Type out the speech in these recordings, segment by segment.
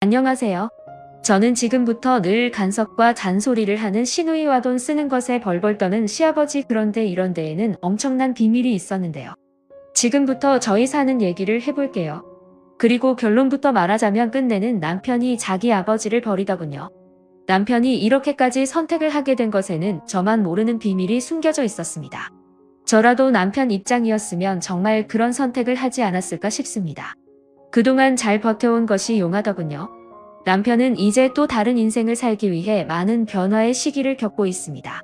안녕하세요. 저는 지금부터 늘 간섭과 잔소리를 하는 시누이와 돈 쓰는 것에 벌벌 떠는 시아버지, 그런데 이런 데에는 엄청난 비밀이 있었는데요. 지금부터 저희 사는 얘기를 해볼게요. 그리고 결론부터 말하자면 끝내는 남편이 자기 아버지를 버리더군요. 남편이 이렇게까지 선택을 하게 된 것에는 저만 모르는 비밀이 숨겨져 있었습니다. 저라도 남편 입장이었으면 정말 그런 선택을 하지 않았을까 싶습니다. 그동안 잘 버텨온 것이 용하더군요. 남편은 이제 또 다른 인생을 살기 위해 많은 변화의 시기를 겪고 있습니다.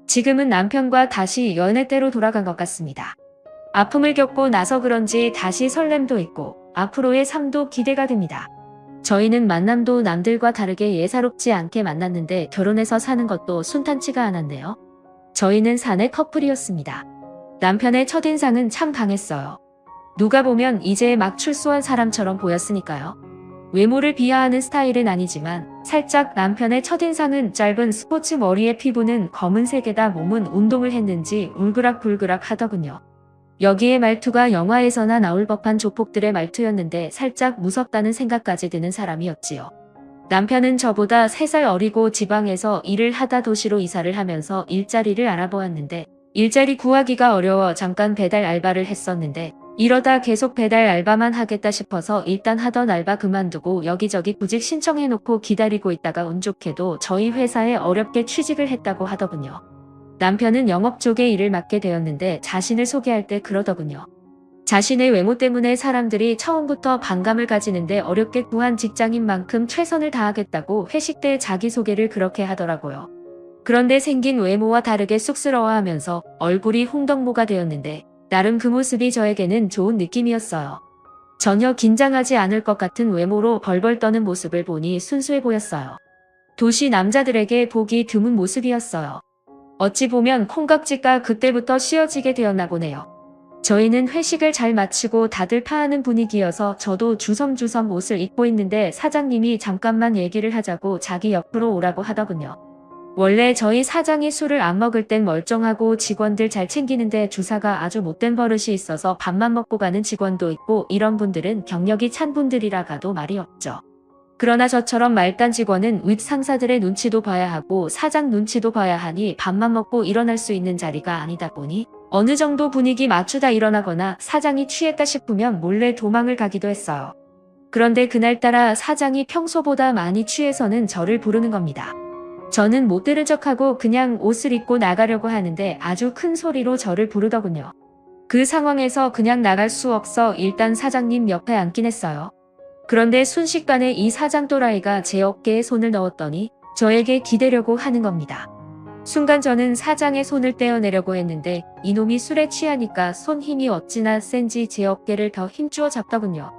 지금은 남편과 다시 연애 때로 돌아간 것 같습니다. 아픔을 겪고 나서 그런지 다시 설렘도 있고 앞으로의 삶도 기대가 됩니다. 저희는 만남도 남들과 다르게 예사롭지 않게 만났는데 결혼해서 사는 것도 순탄치가 않았네요. 저희는 사내 커플이었습니다. 남편의 첫인상은 참 강했어요. 누가 보면 이제 막 출소한 사람처럼 보였으니까요. 외모를 비하하는 스타일은 아니지만 살짝 남편의 첫인상은 짧은 스포츠 머리에 피부는 검은색에다 몸은 운동을 했는지 울그락불그락 하더군요. 여기에 말투가 영화에서나 나올 법한 조폭들의 말투였는데 살짝 무섭다는 생각까지 드는 사람이었지요. 남편은 저보다 3살 어리고 지방에서 일을 하다 도시로 이사를 하면서 일자리를 알아보았는데 일자리 구하기가 어려워 잠깐 배달 알바를 했었는데 이러다 계속 배달 알바만 하겠다 싶어서 일단 하던 알바 그만두고 여기저기 구직 신청해놓고 기다리고 있다가 운 좋게도 저희 회사에 어렵게 취직을 했다고 하더군요. 남편은 영업 쪽에 일을 맡게 되었는데 자신을 소개할 때 그러더군요. 자신의 외모 때문에 사람들이 처음부터 반감을 가지는데 어렵게 구한 직장인 만큼 최선을 다하겠다고 회식 때 자기소개를 그렇게 하더라고요. 그런데 생긴 외모와 다르게 쑥스러워하면서 얼굴이 홍덕모가 되었는데 나름 그 모습이 저에게는 좋은 느낌이었어요. 전혀 긴장하지 않을 것 같은 외모로 벌벌 떠는 모습을 보니 순수해 보였어요. 도시 남자들에게 보기 드문 모습이었어요. 어찌 보면 콩깍지가 그때부터 씌어지게 되었나 보네요. 저희는 회식을 잘 마치고 다들 파하는 분위기여서 저도 주섬주섬 옷을 입고 있는데 사장님이 잠깐만 얘기를 하자고 자기 옆으로 오라고 하더군요. 원래 저희 사장이 술을 안 먹을 땐 멀쩡하고 직원들 잘 챙기는데 주사가 아주 못된 버릇이 있어서 밥만 먹고 가는 직원도 있고 이런 분들은 경력이 찬 분들이라 가도 말이 없죠. 그러나 저처럼 말단 직원은 윗 상사들의 눈치도 봐야 하고 사장 눈치도 봐야 하니 밥만 먹고 일어날 수 있는 자리가 아니다 보니 어느 정도 분위기 맞추다 일어나거나 사장이 취했다 싶으면 몰래 도망을 가기도 했어요. 그런데 그날따라 사장이 평소보다 많이 취해서는 저를 부르는 겁니다. 저는 못 들은 척하고 그냥 옷을 입고 나가려고 하는데 아주 큰 소리로 저를 부르더군요. 그 상황에서 그냥 나갈 수 없어 일단 사장님 옆에 앉긴 했어요. 그런데 순식간에 이 사장 또라이가 제 어깨에 손을 넣었더니 저에게 기대려고 하는 겁니다. 순간 저는 사장의 손을 떼어내려고 했는데 이놈이 술에 취하니까 손 힘이 어찌나 센지 제 어깨를 더 힘주어 잡더군요.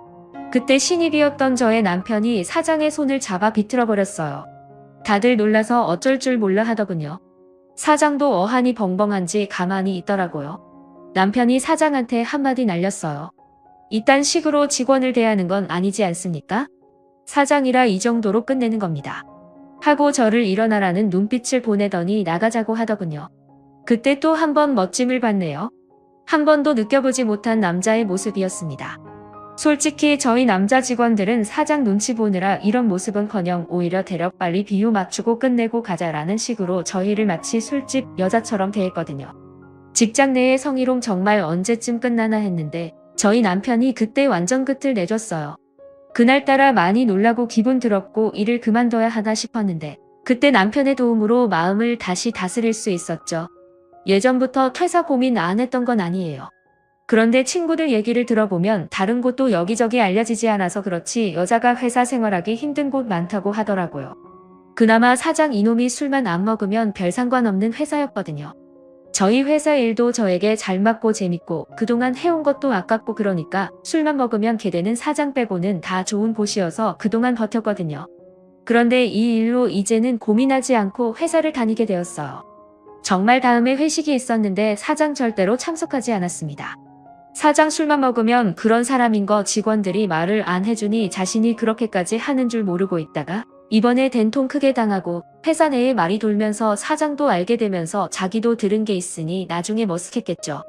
그때 신입이었던 저의 남편이 사장의 손을 잡아 비틀어버렸어요. 다들 놀라서 어쩔 줄 몰라 하더군요. 사장도 어안이 벙벙한지 가만히 있더라고요. 남편이 사장한테 한마디 날렸어요. 이딴 식으로 직원을 대하는 건 아니지 않습니까? 사장이라 이 정도로 끝내는 겁니다. 하고 저를 일어나라는 눈빛을 보내더니 나가자고 하더군요. 그때 또 한 번 멋짐을 봤네요. 한 번도 느껴보지 못한 남자의 모습이었습니다. 솔직히 저희 남자 직원들은 사장 눈치 보느라 이런 모습은커녕 오히려 대략 빨리 비유 맞추고 끝내고 가자라는 식으로 저희를 마치 술집 여자처럼 대했거든요. 직장 내의 성희롱 정말 언제쯤 끝나나 했는데 저희 남편이 그때 완전 끝을 내줬어요. 그날따라 많이 놀라고 기분 더럽고 일을 그만둬야 하나 싶었는데 그때 남편의 도움으로 마음을 다시 다스릴 수 있었죠. 예전부터 퇴사 고민 안 했던 건 아니에요. 그런데 친구들 얘기를 들어보면 다른 곳도 여기저기 알려지지 않아서 그렇지 여자가 회사 생활하기 힘든 곳 많다고 하더라고요. 그나마 사장 이놈이 술만 안 먹으면 별 상관없는 회사였거든요. 저희 회사 일도 저에게 잘 맞고 재밌고 그동안 해온 것도 아깝고 그러니까 술만 먹으면 개되는 사장 빼고는 다 좋은 곳이어서 그동안 버텼거든요. 그런데 이 일로 이제는 고민하지 않고 회사를 다니게 되었어요. 정말 다음에 회식이 있었는데 사장 절대로 참석하지 않았습니다. 사장 술만 먹으면 그런 사람인 거 직원들이 말을 안 해주니 자신이 그렇게까지 하는 줄 모르고 있다가 이번에 된통 크게 당하고 회사 내에 말이 돌면서 사장도 알게 되면서 자기도 들은 게 있으니 나중에 머쓱했겠죠.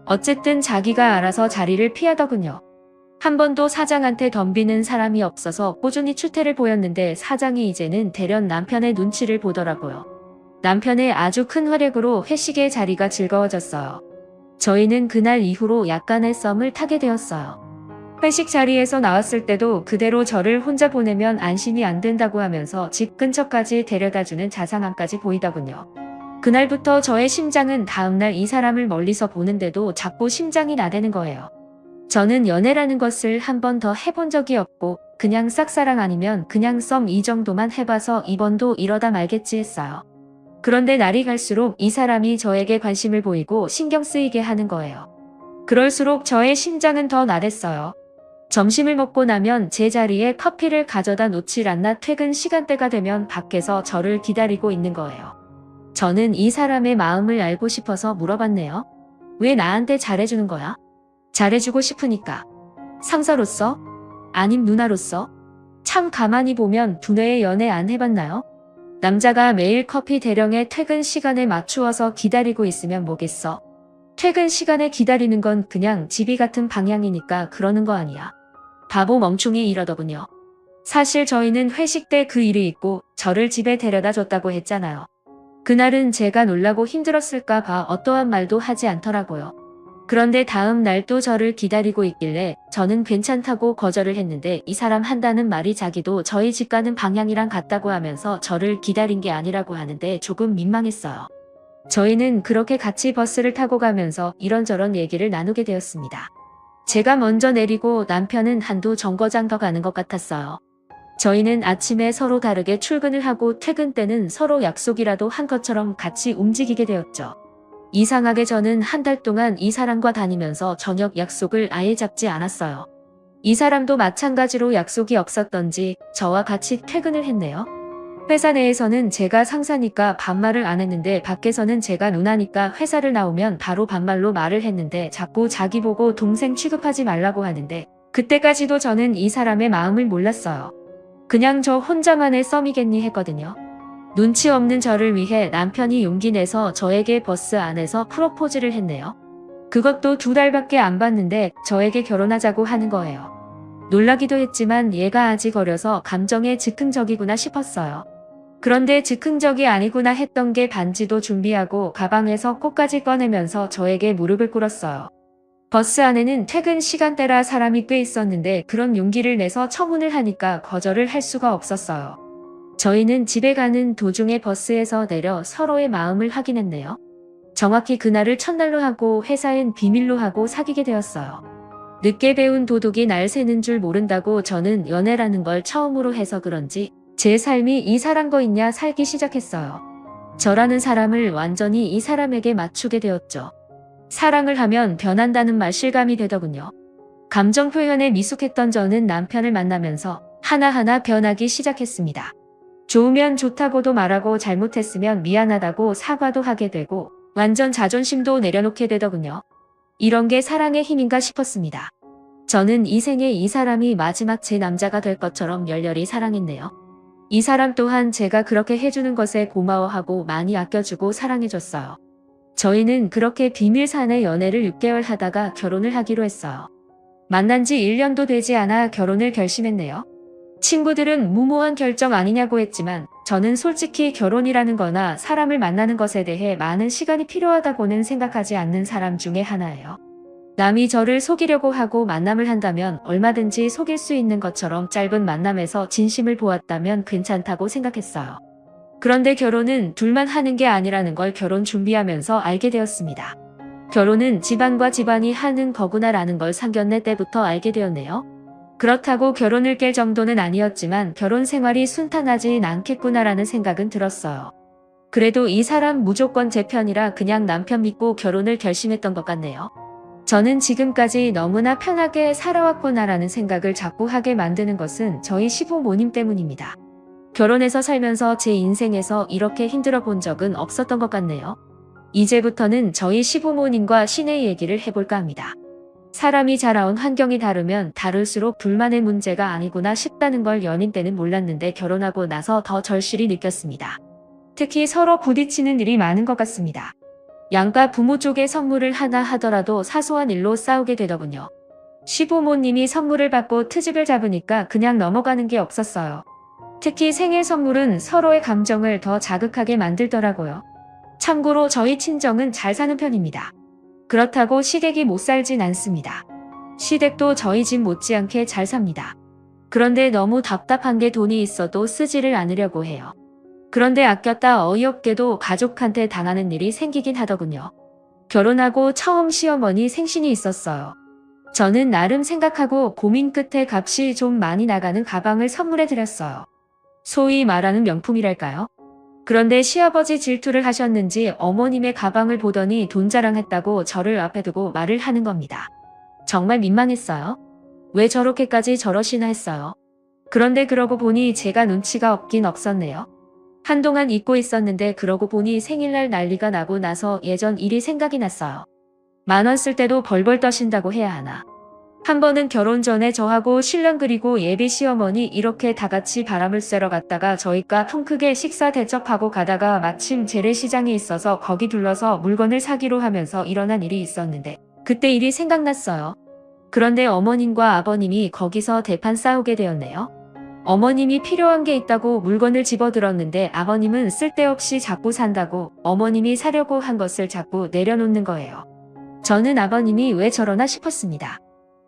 어쨌든 자기가 알아서 자리를 피하더군요. 한 번도 사장한테 덤비는 사람이 없어서 꾸준히 추태를 보였는데 사장이 이제는 대련 남편의 눈치를 보더라고요. 남편의 아주 큰 활약으로 회식의 자리가 즐거워졌어요. 저희는 그날 이후로 약간의 썸을 타게 되었어요. 회식 자리에서 나왔을 때도 그대로 저를 혼자 보내면 안심이 안 된다고 하면서 집 근처까지 데려다주는 자상함까지 보이더군요. 그날부터 저의 심장은 다음날 이 사람을 멀리서 보는데도 자꾸 심장이 나대는 거예요. 저는 연애라는 것을 한 번 더 해본 적이 없고 그냥 싹사랑 아니면 그냥 썸 이 정도만 해봐서 이번도 이러다 말겠지 했어요. 그런데 날이 갈수록 이 사람이 저에게 관심을 보이고 신경 쓰이게 하는 거예요. 그럴수록 저의 심장은 더 나댔어요. 점심을 먹고 나면 제 자리에 커피를 가져다 놓질 않나 퇴근 시간대가 되면 밖에서 저를 기다리고 있는 거예요. 저는 이 사람의 마음을 알고 싶어서 물어봤네요. 왜 나한테 잘해주는 거야? 잘해주고 싶으니까. 상사로서? 아님 누나로서? 참 가만히 보면 두뇌에 연애 안 해봤나요? 남자가 매일 커피 대령에 퇴근 시간에 맞추어서 기다리고 있으면 뭐겠어? 퇴근 시간에 기다리는 건 그냥 집이 같은 방향이니까 그러는 거 아니야. 바보 멍충이 이러더군요. 사실 저희는 회식 때 그 일이 있고 저를 집에 데려다 줬다고 했잖아요. 그날은 제가 놀라고 힘들었을까 봐 어떠한 말도 하지 않더라고요. 그런데 다음 날 또 저를 기다리고 있길래 저는 괜찮다고 거절을 했는데 이 사람 한다는 말이 자기도 저희 집 가는 방향이랑 같다고 하면서 저를 기다린 게 아니라고 하는데 조금 민망했어요. 저희는 그렇게 같이 버스를 타고 가면서 이런저런 얘기를 나누게 되었습니다. 제가 먼저 내리고 남편은 한두 정거장 더 가는 것 같았어요. 저희는 아침에 서로 다르게 출근을 하고 퇴근 때는 서로 약속이라도 한 것처럼 같이 움직이게 되었죠. 이상하게 저는 한 달 동안 이 사람과 다니면서 저녁 약속을 아예 잡지 않았어요. 이 사람도 마찬가지로 약속이 없었던지 저와 같이 퇴근을 했네요. 회사 내에서는 제가 상사니까 반말을 안 했는데 밖에서는 제가 누나니까 회사를 나오면 바로 반말로 말을 했는데 자꾸 자기 보고 동생 취급하지 말라고 하는데 그때까지도 저는 이 사람의 마음을 몰랐어요. 그냥 저 혼자만의 썸이겠니 했거든요. 눈치 없는 저를 위해 남편이 용기 내서 저에게 버스 안에서 프로포즈를 했네요. 그것도 2달밖에 안 봤는데 저에게 결혼하자고 하는 거예요. 놀라기도 했지만 얘가 아직 어려서 감정에 즉흥적이구나 싶었어요. 그런데 즉흥적이 아니구나 했던 게 반지도 준비하고 가방에서 꽃까지 꺼내면서 저에게 무릎을 꿇었어요. 버스 안에는 퇴근 시간대라 사람이 꽤 있었는데 그런 용기를 내서 처문을 하니까 거절을 할 수가 없었어요. 저희는 집에 가는 도중에 버스에서 내려 서로의 마음을 확인했네요. 정확히 그날을 첫날로 하고 회사엔 비밀로 하고 사귀게 되었어요. 늦게 배운 도둑이 날 새는 줄 모른다고 저는 연애라는 걸 처음으로 해서 그런지 제 삶이 이 사람 거 있냐 살기 시작했어요. 저라는 사람을 완전히 이 사람에게 맞추게 되었죠. 사랑을 하면 변한다는 말 실감이 되더군요. 감정 표현에 미숙했던 저는 남편을 만나면서 하나하나 변하기 시작했습니다. 좋으면 좋다고도 말하고 잘못했으면 미안하다고 사과도 하게 되고 완전 자존심도 내려놓게 되더군요. 이런 게 사랑의 힘인가 싶었습니다. 저는 이 생에 이 사람이 마지막 제 남자가 될 것처럼 열렬히 사랑했네요. 이 사람 또한 제가 그렇게 해주는 것에 고마워하고 많이 아껴주고 사랑해줬어요. 저희는 그렇게 비밀사내 연애를 6개월 하다가 결혼을 하기로 했어요. 만난 지 1년도 되지 않아 결혼을 결심했네요. 친구들은 무모한 결정 아니냐고 했지만 저는 솔직히 결혼이라는 거나 사람을 만나는 것에 대해 많은 시간이 필요하다고는 생각하지 않는 사람 중에 하나예요. 남이 저를 속이려고 하고 만남을 한다면 얼마든지 속일 수 있는 것처럼 짧은 만남에서 진심을 보았다면 괜찮다고 생각했어요. 그런데 결혼은 둘만 하는 게 아니라는 걸 결혼 준비하면서 알게 되었습니다. 결혼은 집안과 집안이 하는 거구나라는 걸 상견례 때부터 알게 되었네요. 그렇다고 결혼을 깰 정도는 아니었지만 결혼 생활이 순탄하진 않겠구나라는 생각은 들었어요. 그래도 이 사람 무조건 제 편이라 그냥 남편 믿고 결혼을 결심했던 것 같네요. 저는 지금까지 너무나 편하게 살아왔구나라는 생각을 자꾸 하게 만드는 것은 저희 시부모님 때문입니다. 결혼해서 살면서 제 인생에서 이렇게 힘들어 본 적은 없었던 것 같네요. 이제부터는 저희 시부모님과 시내 얘기를 해볼까 합니다. 사람이 자라온 환경이 다르면 다를수록 둘만의 문제가 아니구나 싶다는 걸 연인 때는 몰랐는데 결혼하고 나서 더 절실히 느꼈습니다. 특히 서로 부딪히는 일이 많은 것 같습니다. 양가 부모 쪽에 선물을 하나 하더라도 사소한 일로 싸우게 되더군요. 시부모님이 선물을 받고 트집을 잡으니까 그냥 넘어가는 게 없었어요. 특히 생일 선물은 서로의 감정을 더 자극하게 만들더라고요. 참고로 저희 친정은 잘 사는 편입니다. 그렇다고 시댁이 못 살진 않습니다. 시댁도 저희 집 못지않게 잘 삽니다. 그런데 너무 답답한 게 돈이 있어도 쓰지를 않으려고 해요. 그런데 아꼈다 어이없게도 가족한테 당하는 일이 생기긴 하더군요. 결혼하고 처음 시어머니 생신이 있었어요. 저는 나름 생각하고 고민 끝에 값이 좀 많이 나가는 가방을 선물해 드렸어요. 소위 말하는 명품이랄까요? 그런데 시아버지 질투를 하셨는지 어머님의 가방을 보더니 돈 자랑했다고 저를 앞에 두고 말을 하는 겁니다. 정말 민망했어요. 왜 저렇게까지 저러시나 했어요. 그런데 그러고 보니 제가 눈치가 없긴 없었네요. 한동안 잊고 있었는데 그러고 보니 생일날 난리가 나고 나서 예전 일이 생각이 났어요. 10,000원 쓸 때도 벌벌 떠신다고 해야 하나. 한 번은 결혼 전에 저하고 신랑 그리고 예비 시어머니 이렇게 다 같이 바람을 쐬러 갔다가 저희가 통 크게 식사 대접하고 가다가 마침 재래시장이 있어서 거기 둘러서 물건을 사기로 하면서 일어난 일이 있었는데 그때 일이 생각났어요. 그런데 어머님과 아버님이 거기서 대판 싸우게 되었네요. 어머님이 필요한 게 있다고 물건을 집어들었는데 아버님은 쓸데없이 자꾸 산다고 어머님이 사려고 한 것을 자꾸 내려놓는 거예요. 저는 아버님이 왜 저러나 싶었습니다.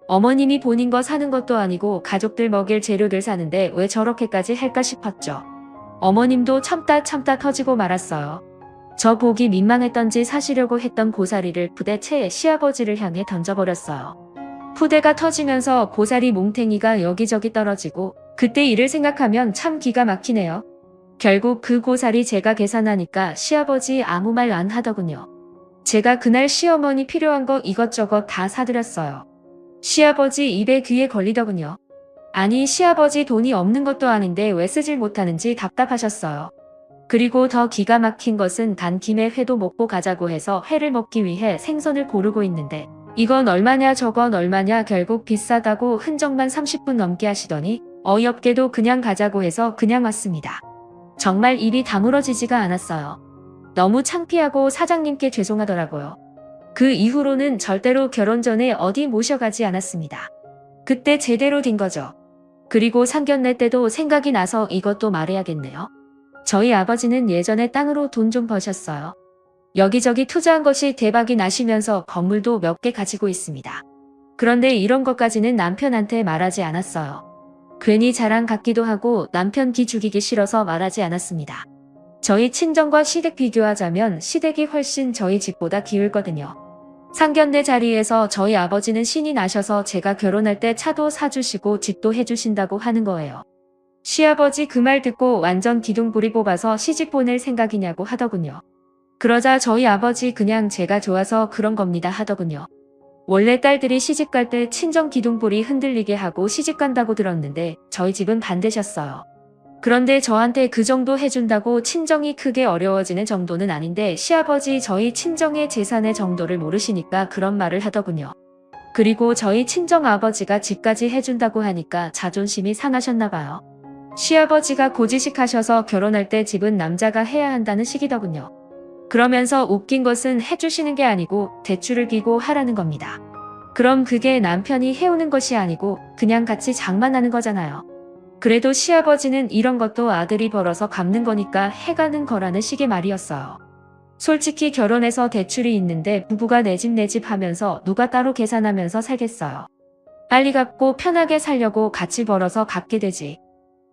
어머님이 본인 거 사는 것도 아니고 가족들 먹일 재료들 사는데 왜 저렇게까지 할까 싶었죠. 어머님도 참다 터지고 말았어요. 저 보기 민망했던지 사시려고 했던 고사리를 부대채 시아버지를 향해 던져버렸어요. 푸대가 터지면서 고사리 몽탱이가 여기저기 떨어지고 그때 일을 생각하면 참 기가 막히네요. 결국 그 고사리 제가 계산하니까 시아버지 아무 말 안 하더군요. 제가 그날 시어머니 필요한 거 이것저것 다 사드렸어요. 시아버지 입에 귀에 걸리더군요. 아니 시아버지 돈이 없는 것도 아닌데 왜 쓰질 못하는지 답답하셨어요. 그리고 더 기가 막힌 것은 간 김에 회도 먹고 가자고 해서 회를 먹기 위해 생선을 고르고 있는데 이건 얼마냐 저건 얼마냐 결국 비싸다고 흔적만 30분 넘게 하시더니 어이없게도 그냥 가자고 해서 그냥 왔습니다. 정말 입이 다물어지지가 않았어요. 너무 창피하고 사장님께 죄송하더라고요. 그 이후로는 절대로 결혼 전에 어디 모셔가지 않았습니다. 그때 제대로 된 거죠. 그리고 상견례 때도 생각이 나서 이것도 말해야겠네요. 저희 아버지는 예전에 땅으로 돈 좀 버셨어요. 여기저기 투자한 것이 대박이 나시면서 건물도 몇 개 가지고 있습니다. 그런데 이런 것까지는 남편한테 말하지 않았어요. 괜히 자랑 같기도 하고 남편 기 죽이기 싫어서 말하지 않았습니다. 저희 친정과 시댁 비교하자면 시댁이 훨씬 저희 집보다 기울거든요. 상견례 자리에서 저희 아버지는 신이 나셔서 제가 결혼할 때 차도 사주시고 집도 해주신다고 하는 거예요. 시아버지 그 말 듣고 완전 기둥뿌리 뽑아서 시집 보낼 생각이냐고 하더군요. 그러자 저희 아버지 그냥 제가 좋아서 그런 겁니다 하더군요. 원래 딸들이 시집 갈 때 친정 기둥뿌리 흔들리게 하고 시집 간다고 들었는데 저희 집은 반대셨어요. 그런데 저한테 그 정도 해준다고 친정이 크게 어려워지는 정도는 아닌데 시아버지 저희 친정의 재산의 정도를 모르시니까 그런 말을 하더군요. 그리고 저희 친정 아버지가 집까지 해준다고 하니까 자존심이 상하셨나 봐요. 시아버지가 고지식 하셔서 결혼할 때 집은 남자가 해야 한다는 식이더군요. 그러면서 웃긴 것은 해주시는 게 아니고 대출을 끼고 하라는 겁니다. 그럼 그게 남편이 해오는 것이 아니고 그냥 같이 장만하는 거잖아요. 그래도 시아버지는 이런 것도 아들이 벌어서 갚는 거니까 해가는 거라는 식의 말이었어요. 솔직히 결혼해서 대출이 있는데 부부가 내 집 하면서 누가 따로 계산하면서 살겠어요. 빨리 갚고 편하게 살려고 같이 벌어서 갚게 되지.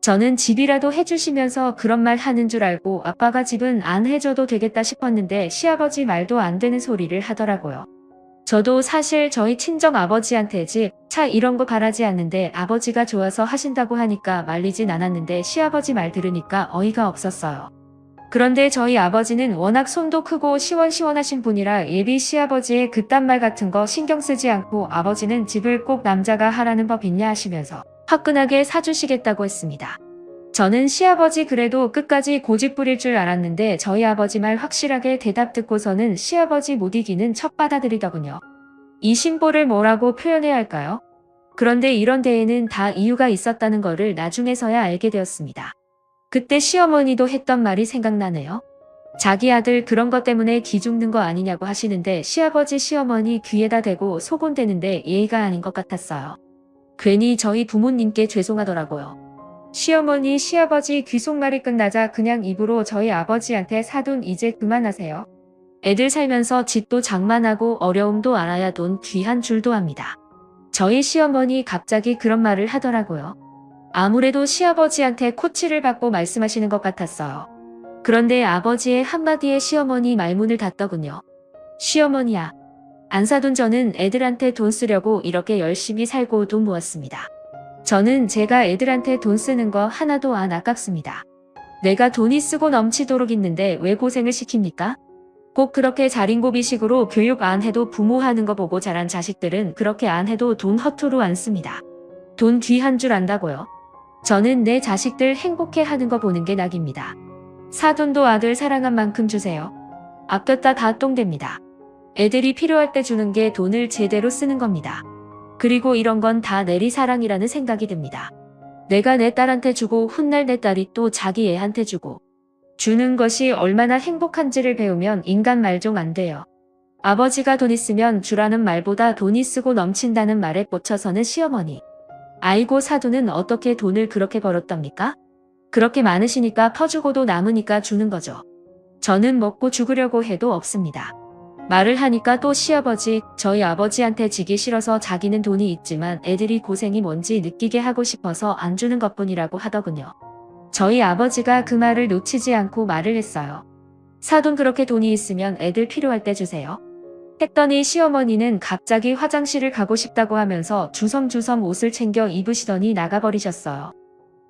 저는 집이라도 해주시면서 그런 말 하는 줄 알고 아빠가 집은 안 해줘도 되겠다 싶었는데 시아버지 말도 안 되는 소리를 하더라고요. 저도 사실 저희 친정 아버지한테 집, 차 이런 거 바라지 않는데 아버지가 좋아서 하신다고 하니까 말리진 않았는데 시아버지 말 들으니까 어이가 없었어요. 그런데 저희 아버지는 워낙 손도 크고 시원시원하신 분이라 예비 시아버지의 그딴 말 같은 거 신경 쓰지 않고 아버지는 집을 꼭 남자가 하라는 법 있냐 하시면서 화끈하게 사주시겠다고 했습니다. 저는 시아버지 그래도 끝까지 고집 부릴 줄 알았는데 저희 아버지 말 확실하게 대답 듣고서는 시아버지 못 이기는 척 받아들이더군요. 이 심보를 뭐라고 표현해야 할까요? 그런데 이런 데에는 다 이유가 있었다는 거를 나중에서야 알게 되었습니다. 그때 시어머니도 했던 말이 생각나네요. 자기 아들 그런 것 때문에 기죽는 거 아니냐고 하시는데 시아버지 시어머니 귀에다 대고 소곤대는데 예의가 아닌 것 같았어요. 괜히 저희 부모님께 죄송하더라고요. 시어머니 시아버지 귀속말이 끝나자 그냥 입으로 저희 아버지한테 사돈 이제 그만하세요. 애들 살면서 집도 장만하고 어려움도 알아야 돈 귀한 줄도 압니다. 저희 시어머니 갑자기 그런 말을 하더라고요. 아무래도 시아버지한테 코치를 받고 말씀하시는 것 같았어요. 그런데 아버지의 한마디에 시어머니 말문을 닫더군요. 시어머니야, 안 사돈 저는 애들한테 돈 쓰려고 이렇게 열심히 살고 돈 모았습니다. 저는 제가 애들한테 돈 쓰는 거 하나도 안 아깝습니다. 내가 돈이 쓰고 넘치도록 있는데 왜 고생을 시킵니까? 꼭 그렇게 자린고비식으로 교육 안 해도 부모 하는 거 보고 자란 자식들은 그렇게 안 해도 돈 허투루 안 씁니다. 돈 귀한 줄 안다고요. 저는 내 자식들 행복해 하는 거 보는 게 낙입니다. 사돈도 아들 사랑한 만큼 주세요. 아꼈다 다 똥됩니다. 애들이 필요할 때 주는 게 돈을 제대로 쓰는 겁니다. 그리고 이런 건 다 내리사랑이라는 생각이 듭니다. 내가 내 딸한테 주고 훗날 내 딸이 또 자기 애한테 주고 주는 것이 얼마나 행복한지를 배우면 인간 말종 안 돼요. 아버지가 돈 있으면 주라는 말보다 돈이 쓰고 넘친다는 말에 꽂혀서는 시어머니. 아이고 사돈은 어떻게 돈을 그렇게 벌었답니까? 그렇게 많으시니까 퍼주고도 남으니까 주는 거죠. 저는 먹고 죽으려고 해도 없습니다. 말을 하니까 또 시아버지, 저희 아버지한테 지기 싫어서 자기는 돈이 있지만 애들이 고생이 뭔지 느끼게 하고 싶어서 안 주는 것뿐이라고 하더군요. 저희 아버지가 그 말을 놓치지 않고 말을 했어요. 사돈 그렇게 돈이 있으면 애들 필요할 때 주세요. 했더니 시어머니는 갑자기 화장실을 가고 싶다고 하면서 주섬주섬 옷을 챙겨 입으시더니 나가버리셨어요.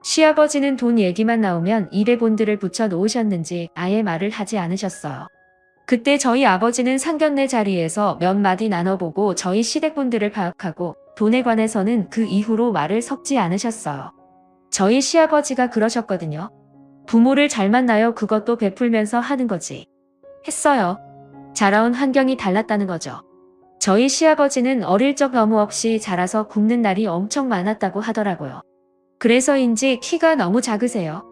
시아버지는 돈 얘기만 나오면 입에 본드를 붙여 놓으셨는지 아예 말을 하지 않으셨어요. 그때 저희 아버지는 상견례 자리에서 몇 마디 나눠보고 저희 시댁분들을 파악하고 돈에 관해서는 그 이후로 말을 섞지 않으셨어요. 저희 시아버지가 그러셨거든요. 부모를 잘 만나요. 그것도 베풀면서 하는 거지. 했어요. 자라온 환경이 달랐다는 거죠. 저희 시아버지는 어릴 적 너무 없이 자라서 굶는 날이 엄청 많았다고 하더라고요. 그래서인지 키가 너무 작으세요.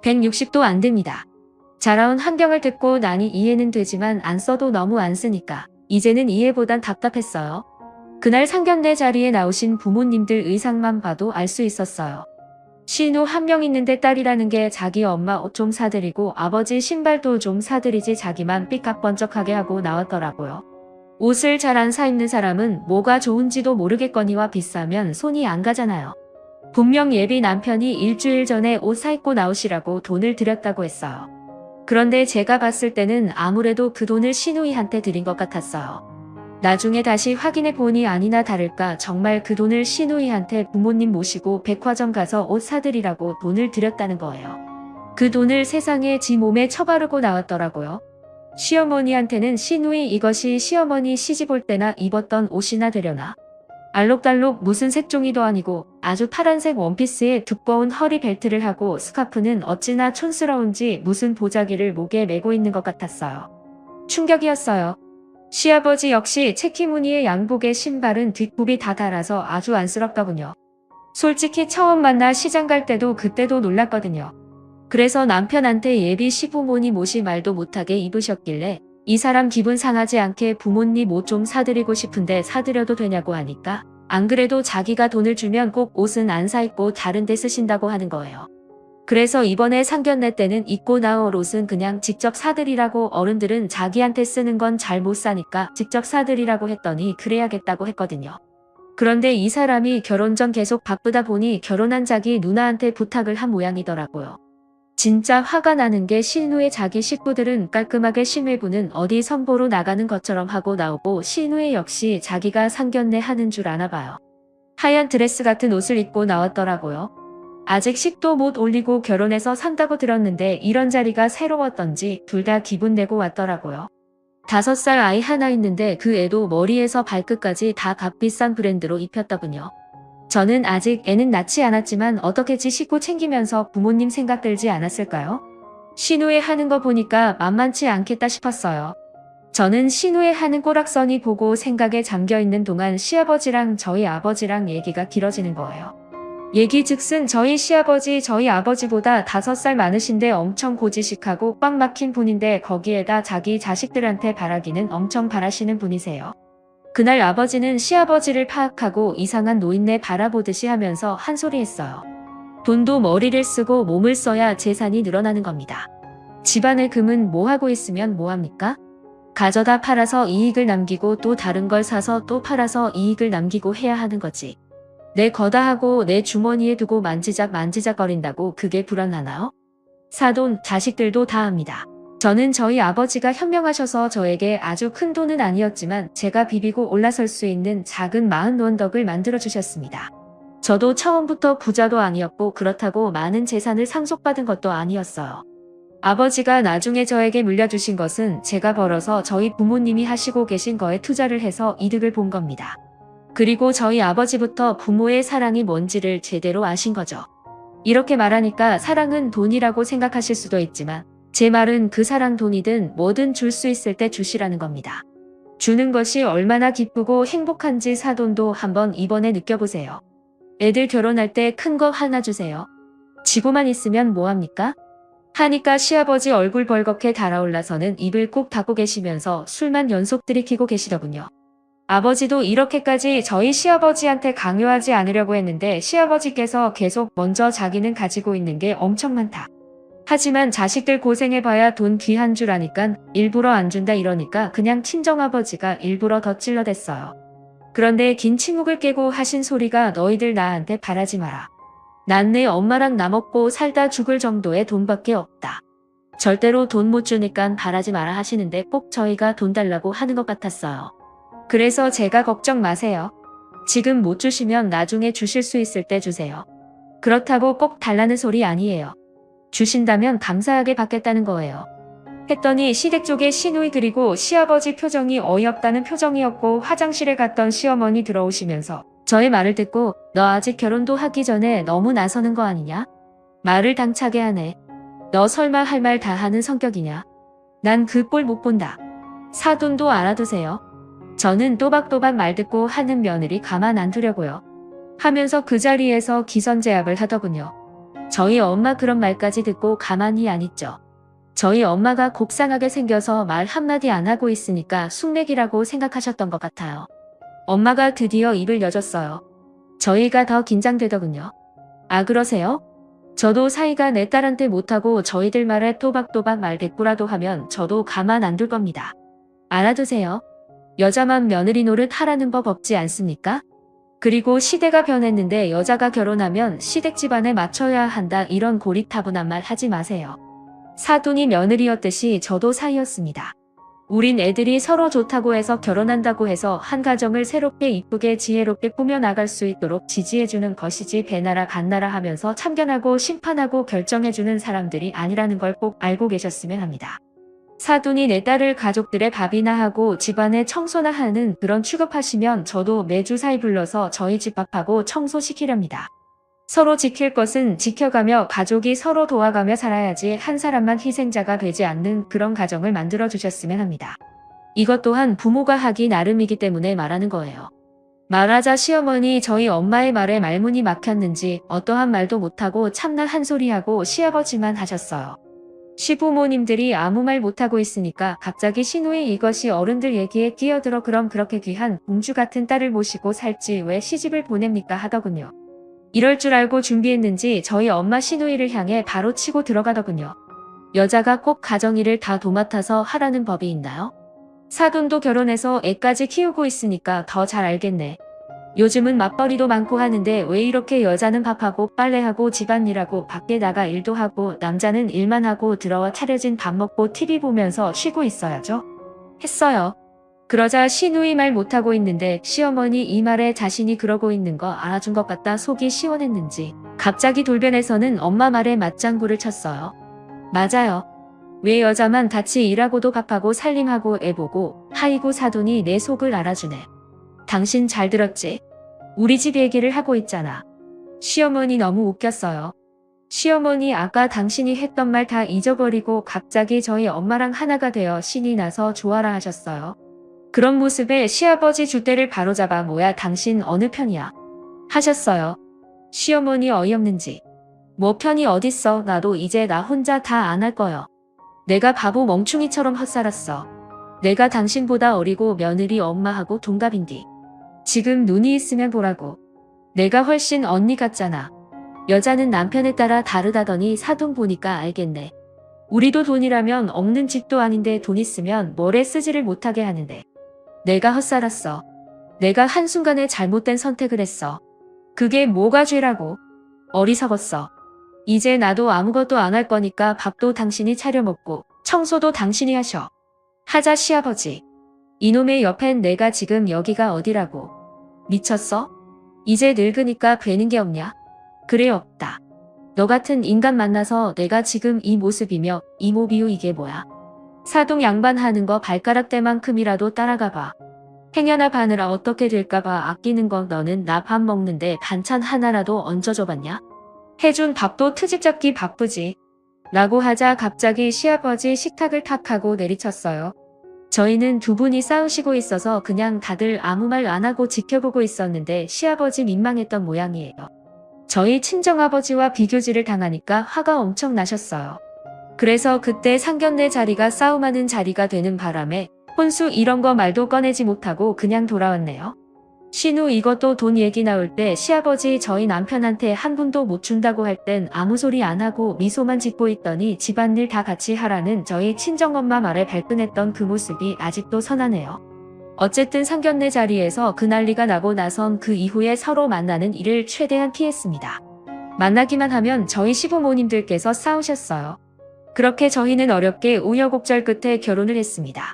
160도 안 됩니다. 자라온 환경을 듣고 나니 이해는 되지만 안 써도 너무 안 쓰니까 이제는 이해보단 답답했어요. 그날 상견례 자리에 나오신 부모님들 의상만 봐도 알 수 있었어요. 신우 한 명 있는데 딸이라는 게 자기 엄마 옷 좀 사드리고 아버지 신발도 좀 사드리지 자기만 삐까뻔쩍하게 하고 나왔더라고요. 옷을 잘 안 사 입는 사람은 뭐가 좋은지도 모르겠거니와 비싸면 손이 안 가잖아요. 분명 예비 남편이 일주일 전에 옷 사 입고 나오시라고 돈을 드렸다고 했어요. 그런데 제가 봤을 때는 아무래도 그 돈을 시누이한테 드린 것 같았어요. 나중에 다시 확인해 보니 아니나 다를까 정말 그 돈을 시누이한테 부모님 모시고 백화점 가서 옷 사드리라고 돈을 드렸다는 거예요. 그 돈을 세상에 지 몸에 처바르고 나왔더라고요. 시어머니한테는 시누이 이것이 시어머니 시집 올 때나 입었던 옷이나 되려나. 알록달록 무슨 색종이도 아니고 아주 파란색 원피스에 두꺼운 허리 벨트를 하고 스카프는 어찌나 촌스러운지 무슨 보자기를 목에 메고 있는 것 같았어요. 충격이었어요. 시아버지 역시 체키무늬의 양복에 신발은 뒷굽이 다 닳아서 아주 안쓰럽더군요. 솔직히 처음 만나 시장 갈 때도 그때도 놀랐거든요. 그래서 남편한테 예비 시부모님 옷이 말도 못하게 입으셨길래 이 사람 기분 상하지 않게 부모님 옷 좀 사드리고 싶은데 사드려도 되냐고 하니까 안 그래도 자기가 돈을 주면 꼭 옷은 안 사 입고 다른 데 쓰신다고 하는 거예요. 그래서 이번에 상견례 때는 입고 나올 옷은 그냥 직접 사드리라고 어른들은 자기한테 쓰는 건 잘 못 사니까 직접 사드리라고 했더니 그래야겠다고 했거든요. 그런데 이 사람이 결혼 전 계속 바쁘다 보니 결혼한 자기 누나한테 부탁을 한 모양이더라고요. 진짜 화가 나는 게 신우의 자기 식구들은 깔끔하게 신외부는 어디 선보러 나가는 것처럼 하고 나오고 신우의 역시 자기가 상견례 하는 줄 아나 봐요. 하얀 드레스 같은 옷을 입고 나왔더라고요. 아직 식도 못 올리고 결혼해서 산다고 들었는데 이런 자리가 새로웠던지 둘 다 기분 내고 왔더라고요. 5살 아이 하나 있는데 그 애도 머리에서 발끝까지 다 값비싼 브랜드로 입혔더군요. 저는 아직 애는 낳지 않았지만 어떻게 지 식구 챙기면서 부모님 생각 들지 않았을까요? 신우애 하는 거 보니까 만만치 않겠다 싶었어요. 저는 신우애 하는 꼬락서니 보고 생각에 잠겨있는 동안 시아버지랑 저희 아버지랑 얘기가 길어지는 거예요. 얘기즉슨 저희 시아버지 저희 아버지보다 5살 많으신데 엄청 고지식하고 꽉 막힌 분인데 거기에다 자기 자식들한테 바라기는 엄청 바라시는 분이세요. 그날 아버지는 시아버지를 파악하고 이상한 노인네 바라보듯이 하면서 한 소리 했어요. 돈도 머리를 쓰고 몸을 써야 재산이 늘어나는 겁니다. 집안의 금은 뭐 하고 있으면 뭐 합니까? 가져다 팔아서 이익을 남기고 또 다른 걸 사서 또 팔아서 이익을 남기고 해야 하는 거지. 내 거다 하고 내 주머니에 두고 만지작거린다고 그게 불안하나요? 사돈, 자식들도 다 합니다. 저는 저희 아버지가 현명하셔서 저에게 아주 큰 돈은 아니었지만 제가 비비고 올라설 수 있는 작은 마흔 원덕을 만들어 주셨습니다. 저도 처음부터 부자도 아니었고 그렇다고 많은 재산을 상속받은 것도 아니었어요. 아버지가 나중에 저에게 물려주신 것은 제가 벌어서 저희 부모님이 하시고 계신 거에 투자를 해서 이득을 본 겁니다. 그리고 저희 아버지부터 부모의 사랑이 뭔지를 제대로 아신 거죠. 이렇게 말하니까 사랑은 돈이라고 생각하실 수도 있지만 제 말은 그 사랑 돈이든 뭐든 줄 수 있을 때 주시라는 겁니다. 주는 것이 얼마나 기쁘고 행복한지 사돈도 한번 이번에 느껴보세요. 애들 결혼할 때 큰 거 하나 주세요. 지고만 있으면 뭐합니까? 하니까 시아버지 얼굴 벌겋게 달아올라서는 입을 꼭 닫고 계시면서 술만 연속 들이키고 계시더군요. 아버지도 이렇게까지 저희 시아버지한테 강요하지 않으려고 했는데 시아버지께서 계속 먼저 자기는 가지고 있는 게 엄청 많다. 하지만 자식들 고생해봐야 돈 귀한 줄 아니깐 일부러 안 준다 이러니까 그냥 친정아버지가 일부러 더 찔러댔어요. 그런데 긴 침묵을 깨고 하신 소리가 너희들 나한테 바라지 마라. 난 내 엄마랑 나 먹고 살다 죽을 정도의 돈밖에 없다. 절대로 돈 못 주니까 바라지 마라 하시는데 꼭 저희가 돈 달라고 하는 것 같았어요. 그래서 제가 걱정 마세요. 지금 못 주시면 나중에 주실 수 있을 때 주세요. 그렇다고 꼭 달라는 소리 아니에요. 주신다면 감사하게 받겠다는 거예요. 했더니 시댁 쪽에 시누이 그리고 시아버지 표정이 어이없다는 표정이었고 화장실에 갔던 시어머니 들어오시면서 저의 말을 듣고 너 아직 결혼도 하기 전에 너무 나서는 거 아니냐? 말을 당차게 하네. 너 설마 할 말 다 하는 성격이냐? 난 그 꼴 못 본다. 사돈도 알아두세요. 저는 또박또박 말 듣고 하는 며느리 가만 안 두려고요. 하면서 그 자리에서 기선제압을 하더군요. 저희 엄마 그런 말까지 듣고 가만히 안 있죠. 저희 엄마가 곱상하게 생겨서 말 한마디 안 하고 있으니까 숙맥이라고 생각하셨던 것 같아요. 엄마가 드디어 입을 여줬어요. 저희가 더 긴장되더군요. 아 그러세요? 저도 사이가 내 딸한테 못하고 저희들 말에 또박또박 말 대꾸라도 하면 저도 가만 안 둘 겁니다. 알아두세요. 여자만 며느리 노릇 하라는 법 없지 않습니까? 그리고 시대가 변했는데 여자가 결혼하면 시댁 집안에 맞춰야 한다 이런 고리타분한 말 하지 마세요. 사돈이 며느리였듯이 저도 사이였습니다. 우린 애들이 서로 좋다고 해서 결혼한다고 해서 한 가정을 새롭게 이쁘게 지혜롭게 꾸며나갈 수 있도록 지지해주는 것이지 배나라 간나라 하면서 참견하고 심판하고 결정해주는 사람들이 아니라는 걸 꼭 알고 계셨으면 합니다. 사돈이 내 딸을 가족들의 밥이나 하고 집안에 청소나 하는 그런 취급하시면 저도 매주 사이 불러서 저희 집 밥하고 청소시키렵니다. 서로 지킬 것은 지켜가며 가족이 서로 도와가며 살아야지 한 사람만 희생자가 되지 않는 그런 가정을 만들어 주셨으면 합니다. 이것 또한 부모가 하기 나름이기 때문에 말하는 거예요. 말하자 시어머니 저희 엄마의 말에 말문이 막혔는지 어떠한 말도 못하고 참나 한 소리하고 시아버지만 하셨어요. 시부모님들이 아무 말 못하고 있으니까 갑자기 시누이 이것이 어른들 얘기에 끼어들어 그럼 그렇게 귀한 공주 같은 딸을 모시고 살지 왜 시집을 보냅니까 하더군요. 이럴 줄 알고 준비했는지 저희 엄마 시누이를 향해 바로 치고 들어가더군요. 여자가 꼭 가정일을 다 도맡아서 하라는 법이 있나요? 사돈도 결혼해서 애까지 키우고 있으니까 더 잘 알겠네. 요즘은 맞벌이도 많고 하는데 왜 이렇게 여자는 밥하고 빨래하고 집안일하고 밖에 나가 일도 하고 남자는 일만 하고 들어와 차려진 밥 먹고 TV 보면서 쉬고 있어야죠? 했어요. 그러자 시누이 말 못하고 있는데 시어머니 이 말에 자신이 그러고 있는 거 알아준 것 같다 속이 시원했는지 갑자기 돌변해서는 엄마 말에 맞장구를 쳤어요. 맞아요. 왜 여자만 같이 일하고도 밥하고 살림하고 애보고 하이고 사돈이 내 속을 알아주네. 당신 잘 들었지? 우리 집 얘기를 하고 있잖아. 시어머니 너무 웃겼어요. 시어머니 아까 당신이 했던 말 다 잊어버리고 갑자기 저희 엄마랑 하나가 되어 신이 나서 좋아라 하셨어요. 그런 모습에 시아버지 줏대를 바로잡아 뭐야 당신 어느 편이야? 하셨어요. 시어머니 어이없는지. 뭐 편이 어딨어. 나도 이제 나 혼자 다 안 할 거요. 내가 바보 멍충이처럼 헛살았어. 내가 당신보다 어리고 며느리 엄마하고 동갑인디. 지금 눈이 있으면 보라고. 내가 훨씬 언니 같잖아. 여자는 남편에 따라 다르다더니 사돈 보니까 알겠네. 우리도 돈이라면 없는 집도 아닌데 돈 있으면 뭐래 쓰지를 못하게 하는데. 내가 헛살았어. 내가 한순간에 잘못된 선택을 했어. 그게 뭐가 죄라고. 어리석었어. 이제 나도 아무것도 안 할 거니까 밥도 당신이 차려 먹고 청소도 당신이 하셔. 하자 시아버지. 이놈의 옆엔 내가 지금 여기가 어디라고. 미쳤어? 이제 늙으니까 되는 게 없냐? 그래 없다. 너 같은 인간 만나서 내가 지금 이 모습이며 이모비유 이게 뭐야. 사동 양반하는 거 발가락 때만큼이라도 따라가봐. 행여나 바느라 어떻게 될까봐 아끼는 거. 너는 나 밥 먹는데 반찬 하나라도 얹어줘봤냐? 해준 밥도 트집 잡기 바쁘지. 라고 하자 갑자기 시아버지 식탁을 탁 하고 내리쳤어요. 저희는 두 분이 싸우시고 있어서 그냥 다들 아무 말 안 하고 지켜보고 있었는데 시아버지 민망했던 모양이에요. 저희 친정아버지와 비교질을 당하니까 화가 엄청 나셨어요. 그래서 그때 상견례 자리가 싸움하는 자리가 되는 바람에 혼수 이런 거 말도 꺼내지 못하고 그냥 돌아왔네요. 신우 이것도 돈 얘기 나올 때 시아버지 저희 남편한테 한 푼도 못 준다고 할 땐 아무 소리 안 하고 미소만 짓고 있더니 집안일 다 같이 하라는 저희 친정엄마 말에 발끈했던 그 모습이 아직도 선하네요. 어쨌든 상견례 자리에서 그 난리가 나고 나선 그 이후에 서로 만나는 일을 최대한 피했습니다. 만나기만 하면 저희 시부모님들께서 싸우셨어요. 그렇게 저희는 어렵게 우여곡절 끝에 결혼을 했습니다.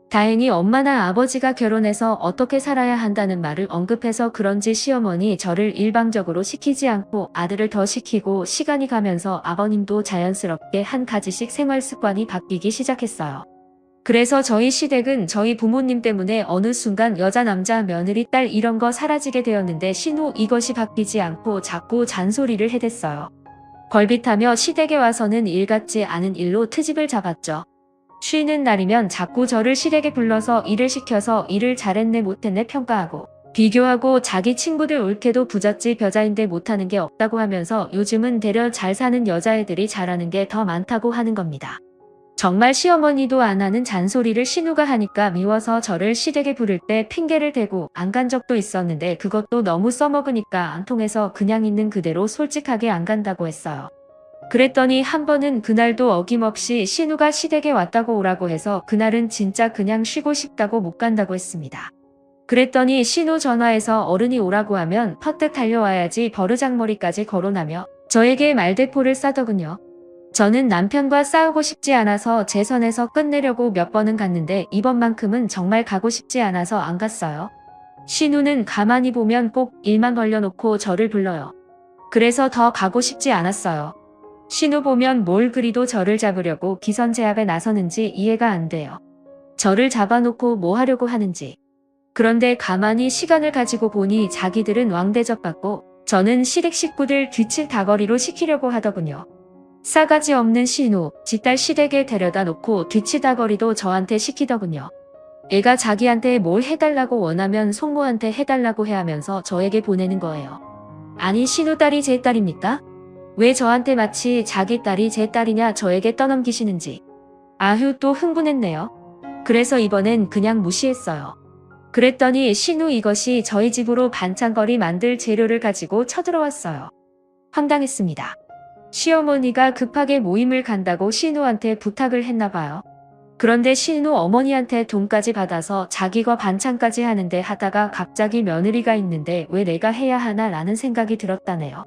다행히 엄마나 아버지가 결혼해서 어떻게 살아야 한다는 말을 언급해서 그런지 시어머니 저를 일방적으로 시키지 않고 아들을 더 시키고 시간이 가면서 아버님도 자연스럽게 한 가지씩 생활 습관이 바뀌기 시작했어요. 그래서 저희 시댁은 저희 부모님 때문에 어느 순간 여자 남자 며느리 딸 이런 거 사라지게 되었는데 신우 이것이 바뀌지 않고 자꾸 잔소리를 해댔어요. 걸빗하며 시댁에 와서는 일 같지 않은 일로 트집을 잡았죠. 쉬는 날이면 자꾸 저를 시댁에 불러서 일을 시켜서 일을 잘했네 못했네 평가하고 비교하고 자기 친구들 옳게도 부잣집 여자인데 못하는 게 없다고 하면서 요즘은 되려 잘 사는 여자애들이 잘하는 게 더 많다고 하는 겁니다. 정말 시어머니도 안 하는 잔소리를 신우가 하니까 미워서 저를 시댁에 부를 때 핑계를 대고 안 간 적도 있었는데 그것도 너무 써먹으니까 안 통해서 그냥 있는 그대로 솔직하게 안 간다고 했어요. 그랬더니 한 번은 그날도 어김없이 신우가 시댁에 왔다고 오라고 해서 그날은 진짜 그냥 쉬고 싶다고 못 간다고 했습니다. 그랬더니 신우 전화해서 어른이 오라고 하면 퍼뜩 달려와야지 버르장머리까지 거론하며 저에게 말대포를 싸더군요. 저는 남편과 싸우고 싶지 않아서 제 선에서 끝내려고 몇 번은 갔는데 이번만큼은 정말 가고 싶지 않아서 안 갔어요. 신우는 가만히 보면 꼭 일만 벌려놓고 저를 불러요. 그래서 더 가고 싶지 않았어요. 신우 보면 뭘 그리도 저를 잡으려고 기선제압에 나서는지 이해가 안 돼요. 저를 잡아놓고 뭐 하려고 하는지. 그런데 가만히 시간을 가지고 보니 자기들은 왕대접 받고 저는 시댁 식구들 뒤칠 다거리로 시키려고 하더군요. 싸가지 없는 신우, 지 딸 시댁에 데려다 놓고 뒤치다거리도 저한테 시키더군요. 애가 자기한테 뭘 해달라고 원하면 속모한테 해달라고 해 하면서 저에게 보내는 거예요. 아니 신우 딸이 제 딸입니까? 왜 저한테 마치 자기 딸이 제 딸이냐 저에게 떠넘기시는지. 아휴 또 흥분했네요. 그래서 이번엔 그냥 무시했어요. 그랬더니 신우 이것이 저희 집으로 반찬거리 만들 재료를 가지고 쳐들어왔어요. 황당했습니다. 시어머니가 급하게 모임을 간다고 신우한테 부탁을 했나봐요. 그런데 신우 어머니한테 돈까지 받아서 자기가 반찬까지 하는데 하다가 갑자기 며느리가 있는데 왜 내가 해야 하나 라는 생각이 들었다네요.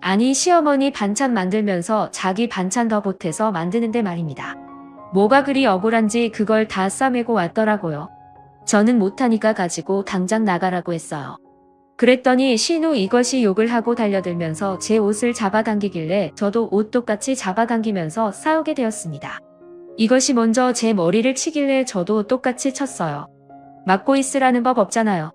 아니 시어머니 반찬 만들면서 자기 반찬 더 보태서 만드는데 말입니다. 뭐가 그리 억울한지 그걸 다 싸매고 왔더라고요. 저는 못하니까 가지고 당장 나가라고 했어요. 그랬더니 신우 이것이 욕을 하고 달려들면서 제 옷을 잡아당기길래 저도 옷 똑같이 잡아당기면서 싸우게 되었습니다. 이것이 먼저 제 머리를 치길래 저도 똑같이 쳤어요. 막고 있으라는 법 없잖아요.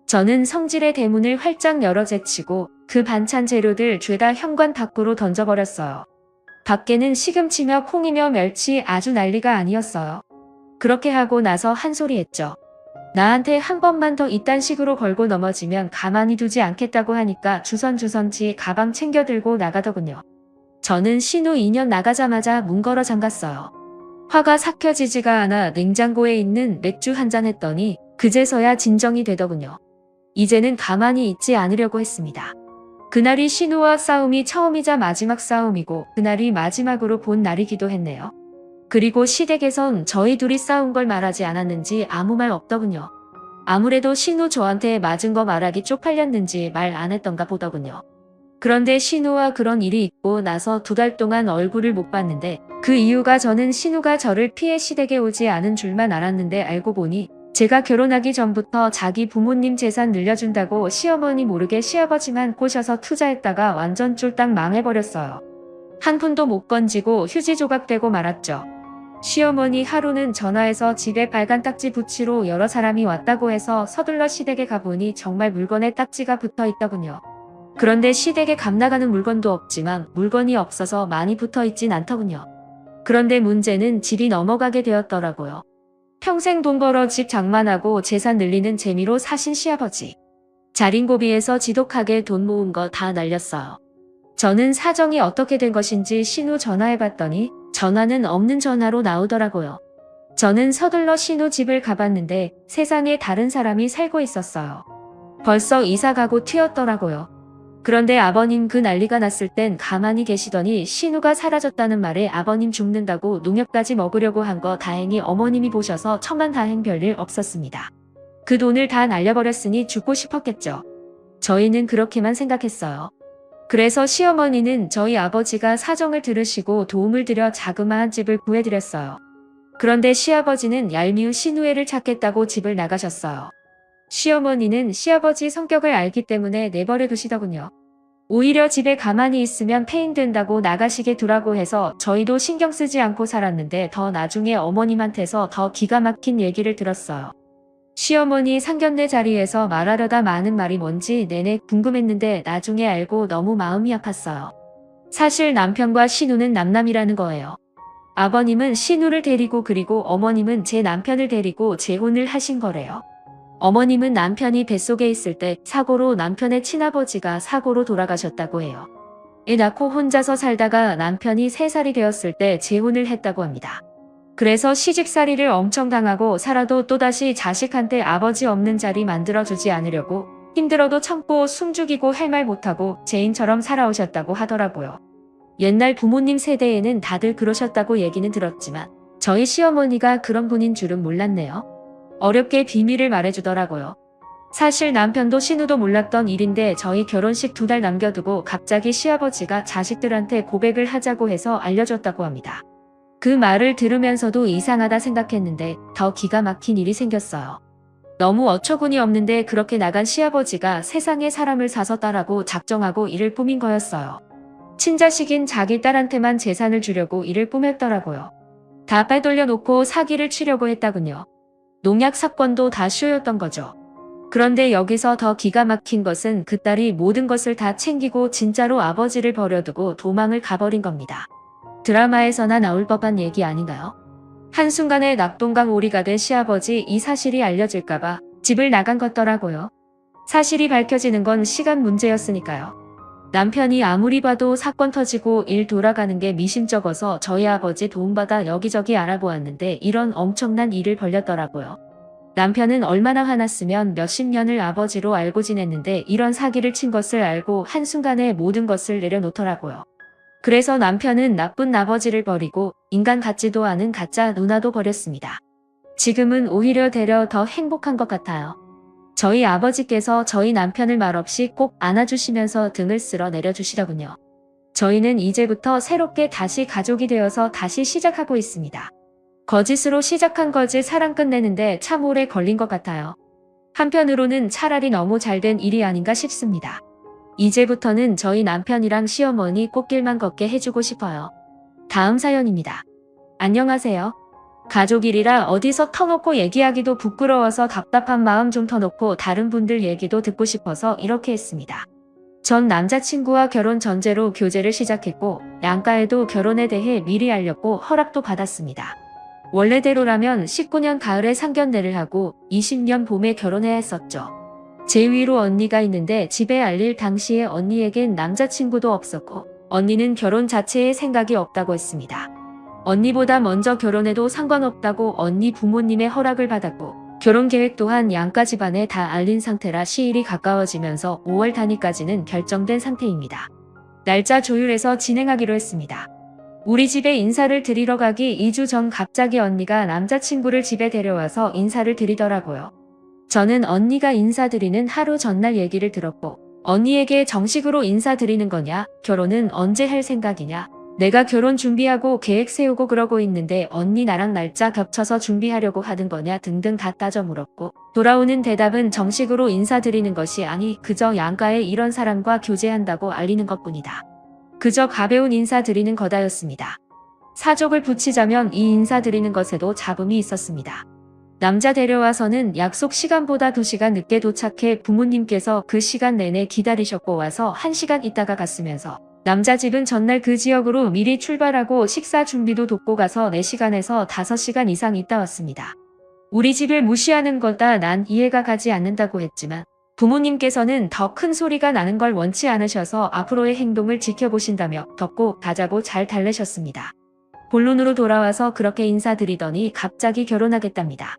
저는 성질의 대문을 활짝 열어 제치고 그 반찬 재료들 죄다 현관 밖으로 던져버렸어요. 밖에는 시금치며 콩이며 멸치 아주 난리가 아니었어요. 그렇게 하고 나서 한 소리 했죠. 나한테 한 번만 더 이딴 식으로 걸고 넘어지면 가만히 두지 않겠다고 하니까 주선주선지 가방 챙겨 들고 나가더군요. 저는 신우 2년 나가자마자 문 걸어 잠갔어요. 화가 삭혀지지가 않아 냉장고에 있는 맥주 한 잔 했더니 그제서야 진정이 되더군요. 이제는 가만히 있지 않으려고 했습니다. 그날이 신우와 싸움이 처음이자 마지막 싸움이고 그날이 마지막으로 본 날이기도 했네요. 그리고 시댁에선 저희 둘이 싸운 걸 말하지 않았는지 아무 말 없더군요. 아무래도 신우 저한테 맞은 거 말하기 쪽팔렸는지 말 안 했던가 보더군요. 그런데 신우와 그런 일이 있고 나서 2달 동안 얼굴을 못 봤는데 그 이유가 저는 신우가 저를 피해 시댁에 오지 않은 줄만 알았는데 알고 보니 제가 결혼하기 전부터 자기 부모님 재산 늘려준다고 시어머니 모르게 시아버지만 꼬셔서 투자했다가 완전 쫄딱 망해버렸어요. 한 푼도 못 건지고 휴지 조각되고 말았죠. 시어머니 하루는 전화해서 집에 빨간 딱지 붙이러 여러 사람이 왔다고 해서 서둘러 시댁에 가보니 정말 물건에 딱지가 붙어 있더군요. 그런데 시댁에 값나가는 물건도 없지만 물건이 없어서 많이 붙어 있진 않더군요. 그런데 문제는 집이 넘어가게 되었더라고요. 평생 돈 벌어 집 장만하고 재산 늘리는 재미로 사신 시아버지. 자린고비에서 지독하게 돈 모은 거 다 날렸어요. 저는 사정이 어떻게 된 것인지 신우 전화해봤더니 전화는 없는 전화로 나오더라고요. 저는 서둘러 신우 집을 가봤는데 세상에 다른 사람이 살고 있었어요. 벌써 이사 가고 튀었더라고요. 그런데 아버님 그 난리가 났을 땐 가만히 계시더니 신우가 사라졌다는 말에 아버님 죽는다고 농약까지 먹으려고 한 거 다행히 어머님이 보셔서 천만다행 별일 없었습니다. 그 돈을 다 날려버렸으니 죽고 싶었겠죠. 저희는 그렇게만 생각했어요. 그래서 시어머니는 저희 아버지가 사정을 들으시고 도움을 드려 자그마한 집을 구해드렸어요. 그런데 시아버지는 얄미운 신우애를 찾겠다고 집을 나가셨어요. 시어머니는 시아버지 성격을 알기 때문에 내버려 두시더군요. 오히려 집에 가만히 있으면 폐인된다고 나가시게 두라고 해서 저희도 신경 쓰지 않고 살았는데 더 나중에 어머님한테서 더 기가 막힌 얘기를 들었어요. 시어머니 상견례 자리에서 말하려다 많은 말이 뭔지 내내 궁금했는데 나중에 알고 너무 마음이 아팠어요. 사실 남편과 신우는 남남이라는 거예요. 아버님은 신우를 데리고 그리고 어머님은 제 남편을 데리고 재혼을 하신 거래요. 어머님은 남편이 뱃속에 있을 때 사고로 남편의 친아버지가 사고로 돌아가셨다고 해요. 애 낳고 혼자서 살다가 남편이 3살이 되었을 때 재혼을 했다고 합니다. 그래서 시집살이를 엄청 당하고 살아도 또다시 자식한테 아버지 없는 자리 만들어주지 않으려고 힘들어도 참고 숨죽이고 할 말 못하고 죄인처럼 살아오셨다고 하더라고요. 옛날 부모님 세대에는 다들 그러셨다고 얘기는 들었지만 저희 시어머니가 그런 분인 줄은 몰랐네요. 어렵게 비밀을 말해주더라고요. 사실 남편도 신우도 몰랐던 일인데 저희 결혼식 2달 남겨두고 갑자기 시아버지가 자식들한테 고백을 하자고 해서 알려줬다고 합니다. 그 말을 들으면서도 이상하다 생각했는데 더 기가 막힌 일이 생겼어요. 너무 어처구니 없는데 그렇게 나간 시아버지가 세상에 사람을 사서 딸하고 작정하고 일을 꾸민 거였어요. 친자식인 자기 딸한테만 재산을 주려고 일을 꾸몄더라고요. 다 빼돌려놓고 사기를 치려고 했다군요. 농약 사건도 다 쇼였던 거죠. 그런데 여기서 더 기가 막힌 것은 그 딸이 모든 것을 다 챙기고 진짜로 아버지를 버려두고 도망을 가버린 겁니다. 드라마에서나 나올 법한 얘기 아닌가요? 한순간에 낙동강 오리가 된 시아버지 이 사실이 알려질까봐 집을 나간 것더라고요. 사실이 밝혀지는 건 시간 문제였으니까요. 남편이 아무리 봐도 사건 터지고 일 돌아가는 게 미심쩍어서 저희 아버지 도움받아 여기저기 알아보았는데 이런 엄청난 일을 벌였더라고요. 남편은 얼마나 화났으면 몇십 년을 아버지로 알고 지냈는데 이런 사기를 친 것을 알고 한순간에 모든 것을 내려놓더라고요. 그래서 남편은 나쁜 아버지를 버리고 인간 같지도 않은 가짜 누나도 버렸습니다. 지금은 오히려 되려 더 행복한 것 같아요. 저희 아버지께서 저희 남편을 말없이 꼭 안아주시면서 등을 쓸어 내려주시더군요. 저희는 이제부터 새롭게 다시 가족이 되어서 다시 시작하고 있습니다. 거짓으로 시작한 거짓 사랑 끝내는데 참 오래 걸린 것 같아요. 한편으로는 차라리 너무 잘된 일이 아닌가 싶습니다. 이제부터는 저희 남편이랑 시어머니 꽃길만 걷게 해주고 싶어요. 다음 사연입니다. 안녕하세요. 가족일이라 어디서 터놓고 얘기하기도 부끄러워서 답답한 마음 좀 터놓고 다른 분들 얘기도 듣고 싶어서 이렇게 했습니다. 전 남자친구와 결혼 전제로 교제를 시작했고 양가에도 결혼에 대해 미리 알렸고 허락도 받았습니다. 원래대로라면 19년 가을에 상견례를 하고 20년 봄에 결혼해야 했었죠. 제 위로 언니가 있는데 집에 알릴 당시에 언니에겐 남자친구도 없었고 언니는 결혼 자체에 생각이 없다고 했습니다. 언니보다 먼저 결혼해도 상관없다고 언니 부모님의 허락을 받았고 결혼 계획 또한 양가 집안에 다 알린 상태라 시일이 가까워지면서 5월 단위까지는 결정된 상태입니다. 날짜 조율해서 진행하기로 했습니다. 우리 집에 인사를 드리러 가기 2주 전 갑자기 언니가 남자친구를 집에 데려와서 인사를 드리더라고요. 저는 언니가 인사드리는 하루 전날 얘기를 들었고 언니에게 정식으로 인사드리는 거냐, 결혼은 언제 할 생각이냐, 내가 결혼 준비하고 계획 세우고 그러고 있는데 언니 나랑 날짜 겹쳐서 준비하려고 하는 거냐 등등 다 따져 물었고 돌아오는 대답은 정식으로 인사드리는 것이 아니 그저 양가에 이런 사람과 교제한다고 알리는 것뿐이다. 그저 가벼운 인사드리는 거다였습니다. 사족을 붙이자면 이 인사드리는 것에도 잡음이 있었습니다. 남자 데려와서는 약속 시간보다 2시간 늦게 도착해 부모님께서 그 시간 내내 기다리셨고 와서 1시간 있다가 갔으면서 남자 집은 전날 그 지역으로 미리 출발하고 식사 준비도 돕고 가서 4시간에서 5시간 이상 있다 왔습니다. 우리 집을 무시하는 거다 난 이해가 가지 않는다고 했지만 부모님께서는 더 큰 소리가 나는 걸 원치 않으셔서 앞으로의 행동을 지켜보신다며 덥고 가자고 잘 달래셨습니다. 본론으로 돌아와서 그렇게 인사드리더니 갑자기 결혼하겠답니다.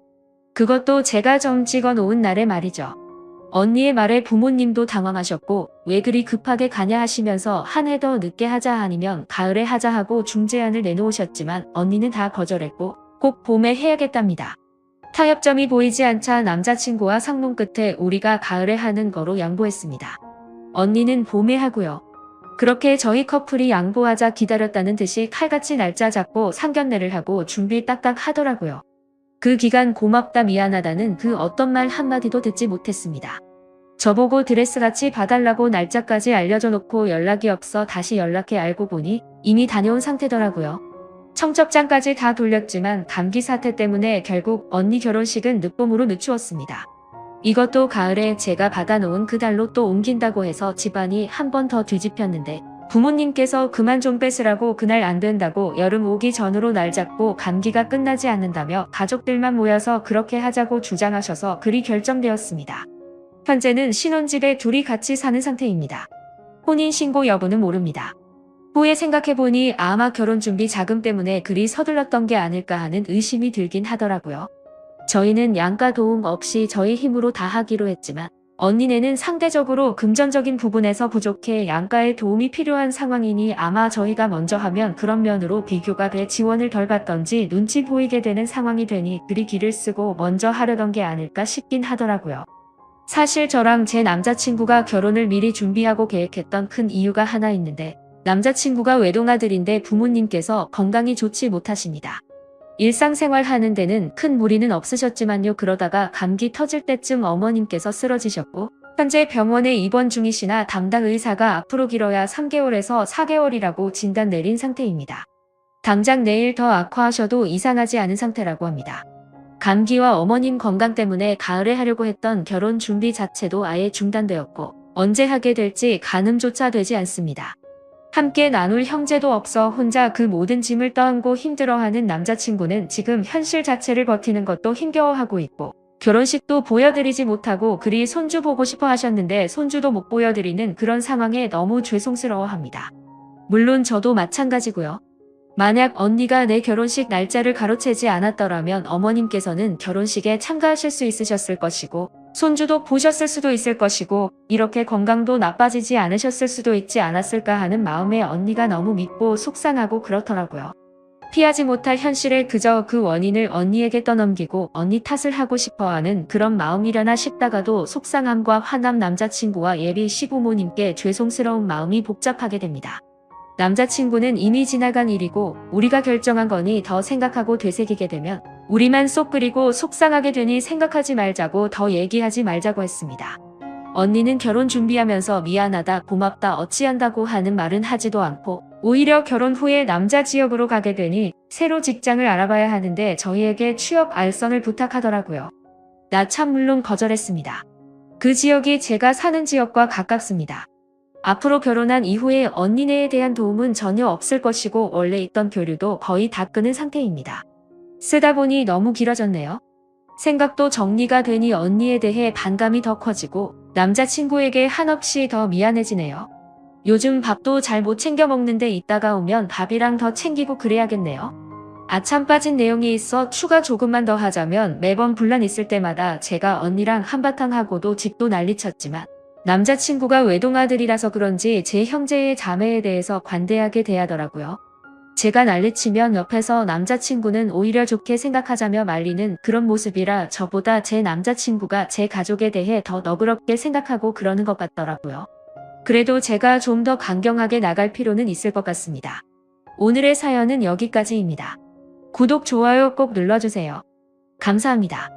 그것도 제가 점 찍어 놓은 날의 말이죠. 언니의 말에 부모님도 당황하셨고 왜 그리 급하게 가냐 하시면서 한 해 더 늦게 하자 아니면 가을에 하자 하고 중재안을 내놓으셨지만 언니는 다 거절했고 꼭 봄에 해야겠답니다. 타협점이 보이지 않자 남자친구와 상논 끝에 우리가 가을에 하는 거로 양보했습니다. 언니는 봄에 하고요. 그렇게 저희 커플이 양보하자 기다렸다는 듯이 칼같이 날짜 잡고 상견례를 하고 준비 딱딱 하더라고요. 그 기간 고맙다 미안하다는 그 어떤 말 한마디도 듣지 못했습니다. 저보고 드레스같이 봐달라고 날짜까지 알려줘 놓고 연락이 없어 다시 연락해 알고 보니 이미 다녀온 상태더라고요. 청첩장까지 다 돌렸지만 감기 사태 때문에 결국 언니 결혼식은 늦봄으로 늦추었습니다. 이것도 가을에 제가 받아놓은 그 달로 또 옮긴다고 해서 집안이 한 번 더 뒤집혔는데 부모님께서 그만 좀 뺏으라고 그날 안 된다고 여름 오기 전으로 날 잡고 감기가 끝나지 않는다며 가족들만 모여서 그렇게 하자고 주장하셔서 그리 결정되었습니다. 현재는 신혼집에 둘이 같이 사는 상태입니다. 혼인신고 여부는 모릅니다. 후에 생각해보니 아마 결혼준비 자금 때문에 그리 서둘렀던 게 아닐까 하는 의심이 들긴 하더라고요. 저희는 양가 도움 없이 저희 힘으로 다 하기로 했지만 언니네는 상대적으로 금전적인 부분에서 부족해 양가의 도움이 필요한 상황이니 아마 저희가 먼저 하면 그런 면으로 비교가 돼 지원을 덜 받던지 눈치 보이게 되는 상황이 되니 그리 기를 쓰고 먼저 하려던 게 아닐까 싶긴 하더라고요. 사실 저랑 제 남자친구가 결혼을 미리 준비하고 계획했던 큰 이유가 하나 있는데 남자친구가 외동아들인데 부모님께서 건강이 좋지 못하십니다. 일상생활 하는 데는 큰 무리는 없으셨지만요. 그러다가 감기 터질 때쯤 어머님께서 쓰러지셨고 현재 병원에 입원 중이시나 담당 의사가 앞으로 길어야 3개월에서 4개월이라고 진단 내린 상태입니다. 당장 내일 더 악화하셔도 이상하지 않은 상태라고 합니다. 감기와 어머님 건강 때문에 가을에 하려고 했던 결혼 준비 자체도 아예 중단되었고 언제 하게 될지 가늠조차 되지 않습니다. 함께 나눌 형제도 없어 혼자 그 모든 짐을 떠안고 힘들어하는 남자친구는 지금 현실 자체를 버티는 것도 힘겨워하고 있고 결혼식도 보여드리지 못하고 그리 손주 보고 싶어 하셨는데 손주도 못 보여드리는 그런 상황에 너무 죄송스러워합니다. 물론 저도 마찬가지고요. 만약 언니가 내 결혼식 날짜를 가로채지 않았더라면 어머님께서는 결혼식에 참가하실 수 있으셨을 것이고 손주도 보셨을 수도 있을 것이고 이렇게 건강도 나빠지지 않으셨을 수도 있지 않았을까 하는 마음에 언니가 너무 밉고 속상하고 그렇더라고요. 피하지 못할 현실에 그저 그 원인을 언니에게 떠넘기고 언니 탓을 하고 싶어하는 그런 마음이려나 싶다가도 속상함과 화남 남자친구와 예비 시부모님께 죄송스러운 마음이 복잡하게 됩니다. 남자친구는 이미 지나간 일이고 우리가 결정한 거니 더 생각하고 되새기게 되면 우리만 쏙 끓이고 속상하게 되니 생각하지 말자고 더 얘기하지 말자고 했습니다. 언니는 결혼 준비하면서 미안하다 고맙다 어찌한다고 하는 말은 하지도 않고 오히려 결혼 후에 남자 지역으로 가게 되니 새로 직장을 알아봐야 하는데 저희에게 취업 알선을 부탁하더라고요. 나 참 물론 거절했습니다. 그 지역이 제가 사는 지역과 가깝습니다. 앞으로 결혼한 이후에 언니네에 대한 도움은 전혀 없을 것이고 원래 있던 교류도 거의 다 끊은 상태입니다. 쓰다 보니 너무 길어졌네요. 생각도 정리가 되니 언니에 대해 반감이 더 커지고 남자친구에게 한없이 더 미안해지네요. 요즘 밥도 잘 못 챙겨 먹는데 이따가 오면 밥이랑 더 챙기고 그래야겠네요. 아참 빠진 내용이 있어 추가 조금만 더 하자면 매번 분란 있을 때마다 제가 언니랑 한바탕 하고도 집도 난리쳤지만 남자친구가 외동아들이라서 그런지 제 형제의 자매에 대해서 관대하게 대하더라고요. 제가 난리치면 옆에서 남자친구는 오히려 좋게 생각하자며 말리는 그런 모습이라 저보다 제 남자친구가 제 가족에 대해 더 너그럽게 생각하고 그러는 것 같더라고요. 그래도 제가 좀 더 강경하게 나갈 필요는 있을 것 같습니다. 오늘의 사연은 여기까지입니다. 구독, 좋아요 꼭 눌러주세요. 감사합니다.